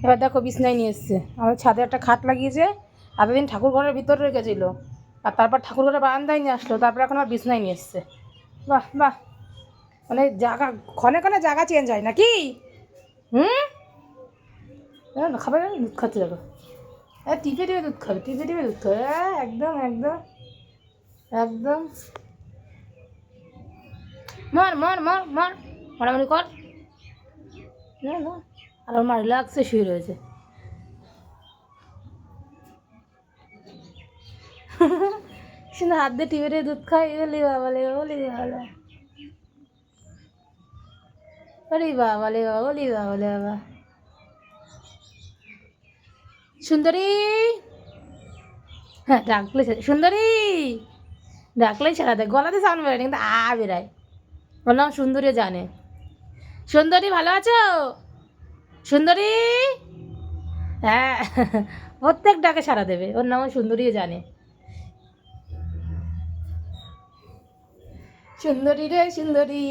এবার দেখো বিছনায় নিয়ে এসছে, আমাদের ছাদে একটা খাট লাগিয়েছে, এতদিন ঠাকুর ঘরের ভিতরে রেখেছিল, আর তারপর ঠাকুর ঘরের বারান্দায় নিয়ে আসলো, তারপর এখন আর বিছনায় নিয়ে এসছে। বাহ বাহ, মানে জায়গা ক্ষণে ক্ষণে জায়গা চেঞ্জ হয় নাকি? হুম, খাবে না, দুধ খাচ্ছে দেখো। হ্যাঁ, টিপে টিপে দুধ খাবে, টিপে টিপে দুধ খাবে, হ্যাঁ একদম একদম একদম। মর মর মর মর, মারামারি কর না না। আর ওর মা রিল্যাক্সে শুয়ে রয়েছে। শুধু হাত দিয়ে টিপে টিপে দুধ খাই, বলি বাবা লে, বলি বাবা, বলি বাবা লে বাবা, বলি বাবা লে বাবা। সুন্দরী, হ্যাঁ ডাকলে সুন্দরী, ডাকলেই সারা দেয়, গলাতে সাউন্ড বেরোয় কিন্তু বেরায়। ওর নাম সুন্দরী, জানে। সুন্দরী ভালো আছো? সুন্দরী, হ্যাঁ, প্রত্যেক ডাকে সারা দেবে, ওর নাম সুন্দরীও জানে। সুন্দরী রে সুন্দরী,